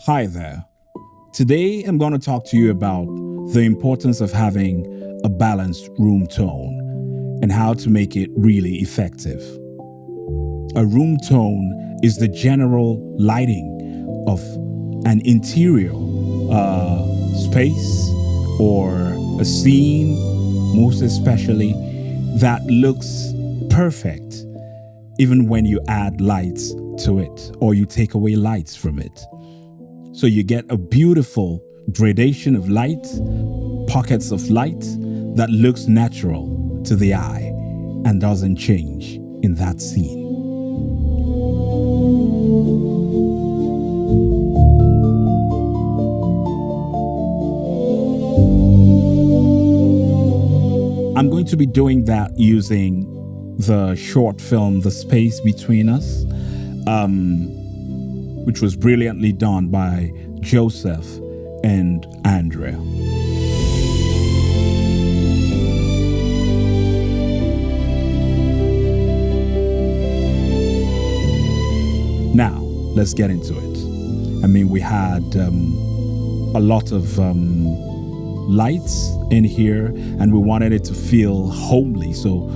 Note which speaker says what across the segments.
Speaker 1: Hi there. Today I'm going to talk to you about the importance of having a balanced room tone and how to make it really effective. A room tone is the general lighting of an interior space or a scene, most especially, that looks perfect even when you add lights to it or you take away lights from it. So you get a beautiful gradation of light, pockets of light that looks natural to the eye and doesn't change in that scene. I'm going to be doing that using the short film, The Space Between Us, which was brilliantly done by Joseph and Andrea. Now, let's get into it. I mean, we had a lot of lights in here, and we wanted it to feel homely, so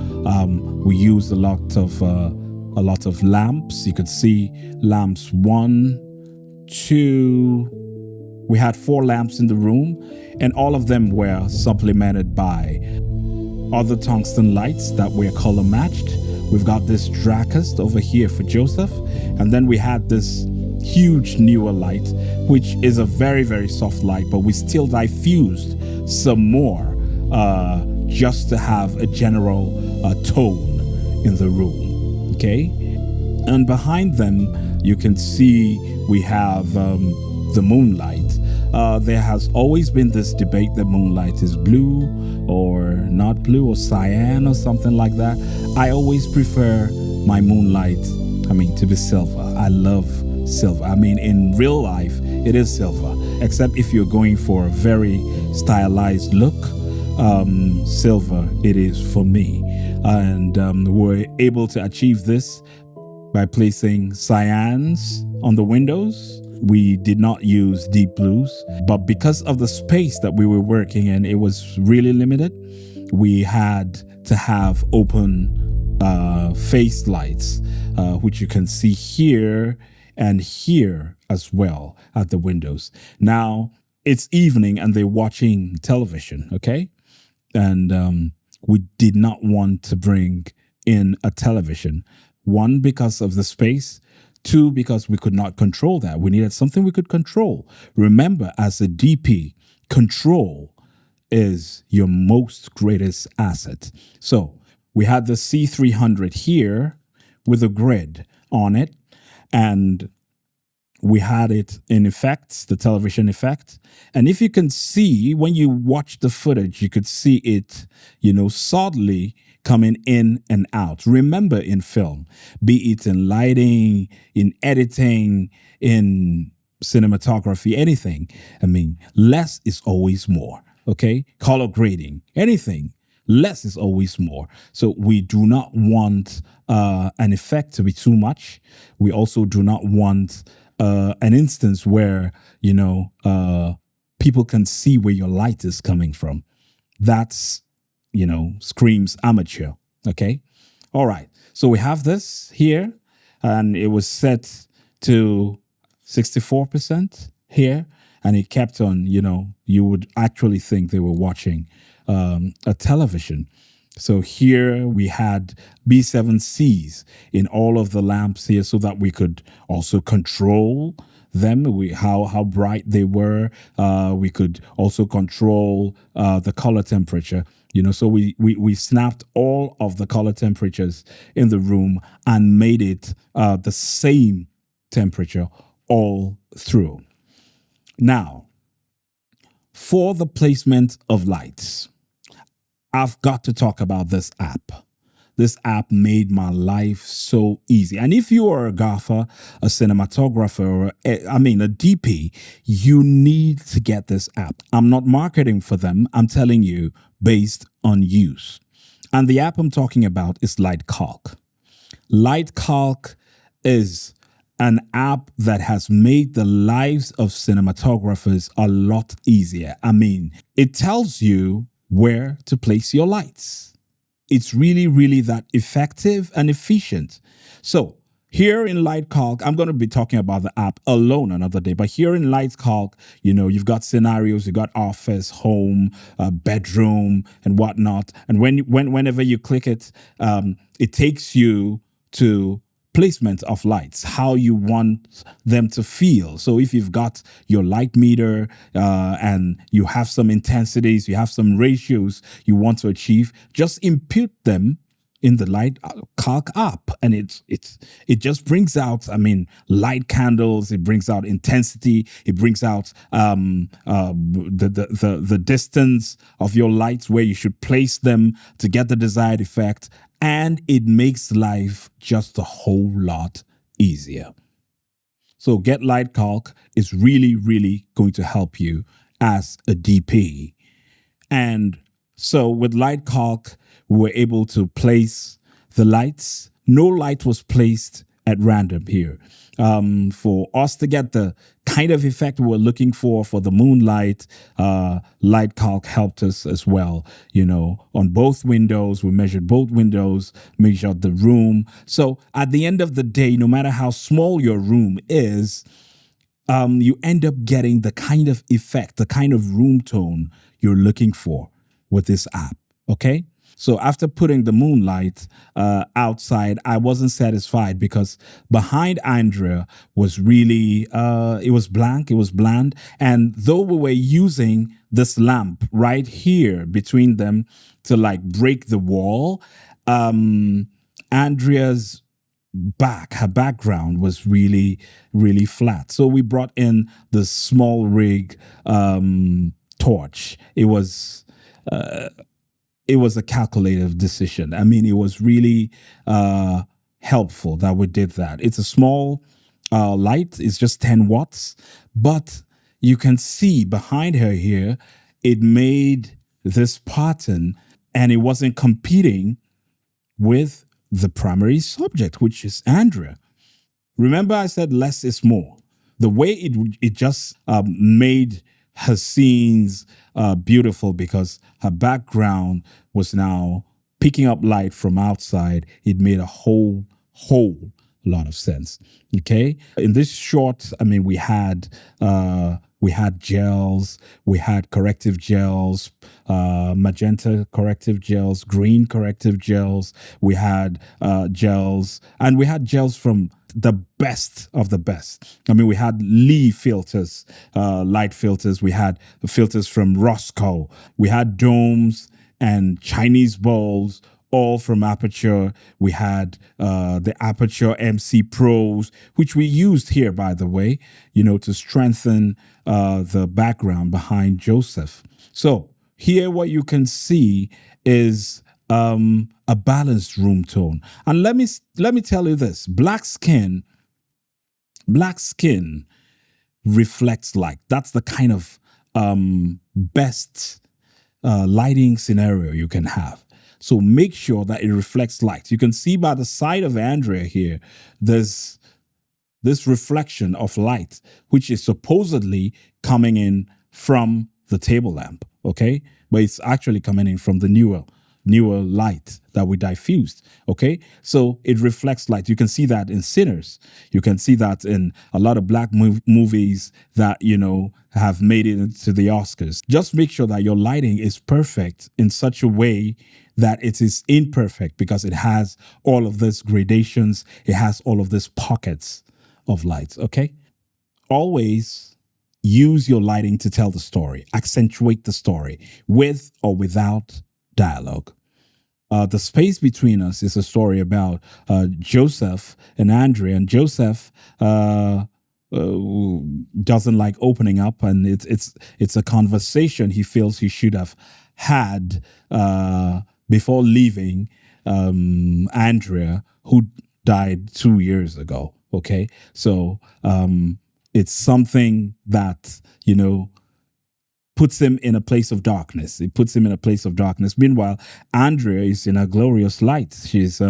Speaker 1: we used a lot of lamps. You could see lamps 1, 2. We had 4 lamps in the room, and all of them were supplemented by other tungsten lights that were color matched. We've got this Dracust over here for Joseph, and then we had this huge newer light, which is a very, very soft light, but we still diffused some more just to have a general tone in the room. Okay, and behind them you can see we have the moonlight. There has always been this debate that moonlight is blue or not blue or cyan or something like that. I always prefer my moonlight, to be silver. I love silver. In real life it is silver, except if you're going for a very stylized look. Silver it is for me, and we're able to achieve this by placing cyans on the windows. We did not use deep blues, but because of the space that we were working in, it was really limited. We had to have open face lights, which you can see here and here as well at the windows. Now it's evening and they're watching television, okay? And we did not want to bring in a television. 1, because of the space. 2, because we could not control that. We needed something we could control. Remember, as a DP, control is your most greatest asset. So we had the C300 here with a grid on it, and we had it in effects, the television effect. And if you can see, when you watch the footage, you could see it, subtly coming in and out. Remember, in film, be it in lighting, in editing, in cinematography, anything, less is always more, okay? Color grading, anything, less is always more. So we do not want an effect to be too much. We also do not want an instance where, people can see where your light is coming from. That's, screams amateur. Okay. All right. So we have this here, and it was set to 64% here, and it kept on, you would actually think they were watching a television. So here we had B7Cs in all of the lamps here so that we could also control them, how bright they were. We could also control the color temperature. So we snapped all of the color temperatures in the room and made it the same temperature all through. Now, for the placement of lights, I've got to talk about this app. This app made my life so easy. And if you are a gaffer, a cinematographer, or a DP, you need to get this app. I'm not marketing for them. I'm telling you based on use. And the app I'm talking about is Lightcalc. Lightcalc is an app that has made the lives of cinematographers a lot easier. I mean, it tells you where to place your lights. It's really, really that effective and efficient. So here in Lightcalc, I'm going to be talking about the app alone another day. But here in Lightcalc, you've got scenarios, you've got office, home, bedroom, and whatnot. And whenever you click it, it takes you to placement of lights, how you want them to feel. So if you've got your light meter and you have some intensities, you have some ratios you want to achieve, just input them in the Lightcalc app, and it just brings out, light candles. It brings out intensity. It brings out the distance of your lights, where you should place them to get the desired effect, and it makes life just a whole lot easier. So Get Lightcalc is really, really going to help you as a DP. And so with Lightcalc, we were able to place the lights. No light was placed at random here. For us to get the kind of effect we were looking for the moonlight, Lightcalc helped us as well. On both windows, we measured both windows, measured the room. So at the end of the day, no matter how small your room is, you end up getting the kind of effect, the kind of room tone you're looking for with this app. Okay? So after putting the moonlight outside, I wasn't satisfied, because behind Andrea was really, it was blank, it was bland. And though we were using this lamp right here between them to break the wall, Andrea's her background was really, really flat. So we brought in the small rig torch. It was a calculated decision. It was really helpful that we did that. It's a small light. It's just 10 watts. But you can see behind her here, it made this pattern, and it wasn't competing with the primary subject, which is Andrea. Remember I said less is more. The way it just made her scenes beautiful, because her background was now picking up light from outside. It made a whole lot of sense. Okay, in this short, we had gels, we had corrective gels, magenta corrective gels, green corrective gels. We had gels, and we had gels from the best of the best. We had Lee filters, light filters. We had filters from Roscoe. We had domes and Chinese bowls, all from Aperture. We had the Aperture MC Pros, which we used here, by the way, to strengthen the background behind Joseph. So here what you can see is a balanced room tone. And let me tell you this: black skin reflects light. That's the kind of best lighting scenario you can have. So make sure that it reflects light. You can see by the side of Andrea here, there's this reflection of light, which is supposedly coming in from the table lamp, okay? But it's actually coming in from the newer light that we diffused, okay? So it reflects light. You can see that in Sinners. You can see that in a lot of black movies that, have made it into the Oscars. Just make sure that your lighting is perfect in such a way that it is imperfect, because it has all of these gradations. It has all of these pockets of lights, okay? Always use your lighting to tell the story. Accentuate the story with or without dialogue. The space between us is a story about Joseph and Andrea, and Joseph doesn't like opening up, and it's a conversation he feels he should have had before leaving Andrea, who died 2 years ago. Okay, so it's something that puts him in a place of darkness. It puts him in a place of darkness. Meanwhile, Andrea is in a glorious light. She's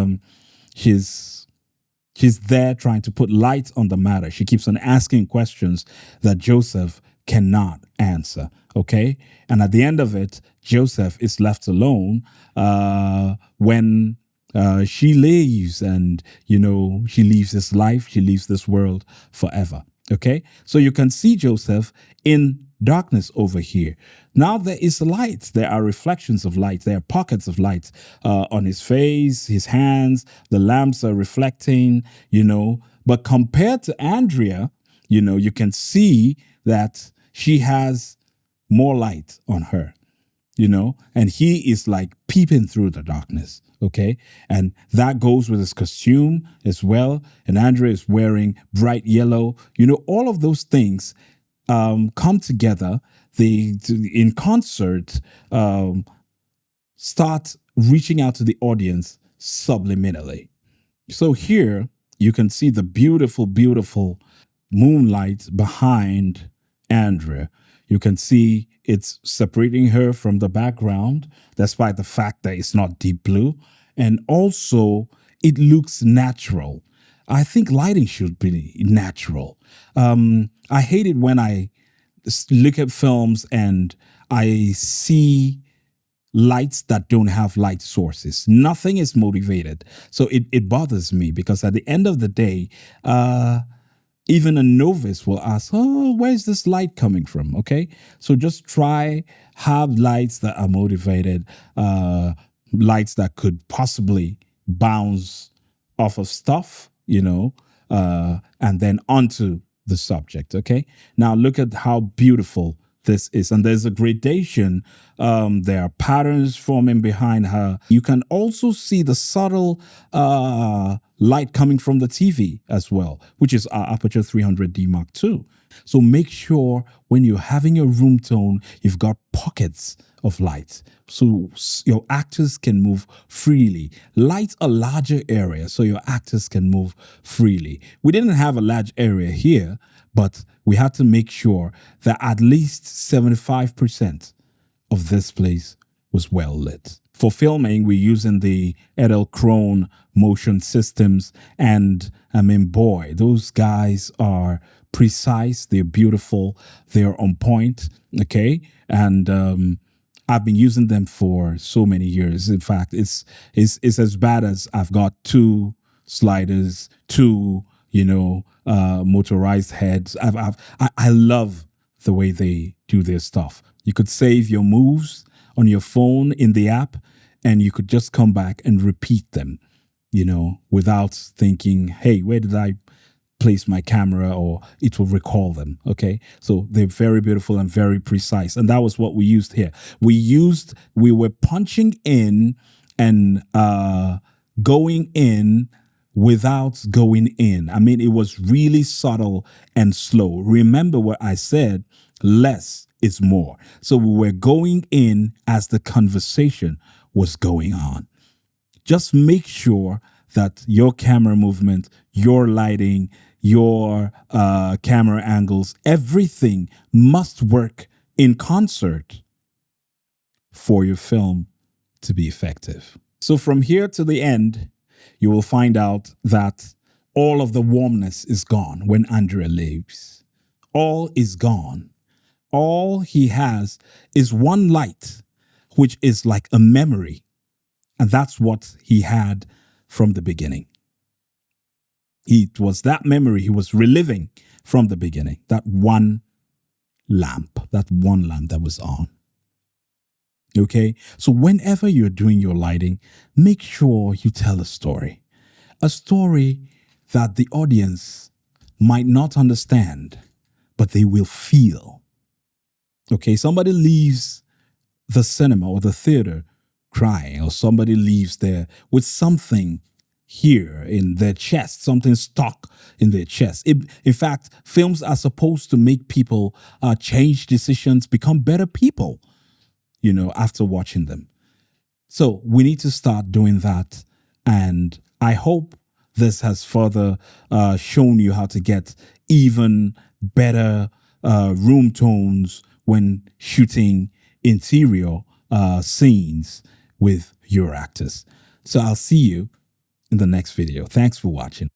Speaker 1: She's there trying to put light on the matter. She keeps on asking questions that Joseph cannot answer. Okay. And at the end of it, Joseph is left alone when she leaves, and, she leaves this life, she leaves this world forever. Okay. So you can see Joseph in darkness over here. Now there is light. There are reflections of light. There are pockets of light on his face, his hands. The lamps are reflecting, But compared to Andrea, you can see that she has more light on her, and he is like peeping through the darkness. Okay. And that goes with his costume as well. And Andrea is wearing bright yellow. All of those things come together. They, in concert, start reaching out to the audience subliminally. So here you can see the beautiful, beautiful moonlight behind Andrea. You can see it's separating her from the background, despite the fact that it's not deep blue. And also, it looks natural. I think lighting should be natural. I hate it when I look at films and I see lights that don't have light sources. Nothing is motivated. So it bothers me, because at the end of the day, even a novice will ask, oh, where's this light coming from? Okay. So just have lights that are motivated, lights that could possibly bounce off of stuff, and then onto the subject. Okay. Now look at how beautiful this is. And there's a gradation. There are patterns forming behind her. You can also see the subtle light coming from the TV as well, which is our Aperture 300D Mark II. So make sure when you're having your room tone, you've got pockets of light so your actors can move freely. Light a larger area so your actors can move freely. We didn't have a large area here, but we had to make sure that at least 75% of this place was well lit. For filming, we're using the Edelkrone motion systems, and boy, those guys are precise, they're beautiful, they're on point, okay? And I've been using them for so many years. In fact, it's as bad as I've got 2 sliders, 2 motorized heads. I love the way they do their stuff. You could save your moves on your phone in the app, and you could just come back and repeat them, without thinking, hey, where did I place my camera, or it will recall them. Okay. So they're very beautiful and very precise. And that was what we used here. We were punching in and going in without going in. It was really subtle and slow. Remember what I said, less is more. So we were going in as the conversation was going on. Just make sure that your camera movement, your lighting, your camera angles, everything must work in concert for your film to be effective. So from here to the end, you will find out that all of the warmness is gone when Andrea leaves. All is gone. All he has is one light, which is like a memory. And that's what he had from the beginning. It was that memory he was reliving from the beginning, that one lamp that was on. Okay, so whenever you're doing your lighting, make sure you tell a story that the audience might not understand, but they will feel. Okay, somebody leaves the cinema or the theater crying, or somebody leaves there with something here in their chest, something stuck in their chest. In fact, films are supposed to make people change decisions, become better people, after watching them. So we need to start doing that. And I hope this has further shown you how to get even better room tones when shooting interior scenes with your actors. So I'll see you in the next video. Thanks for watching.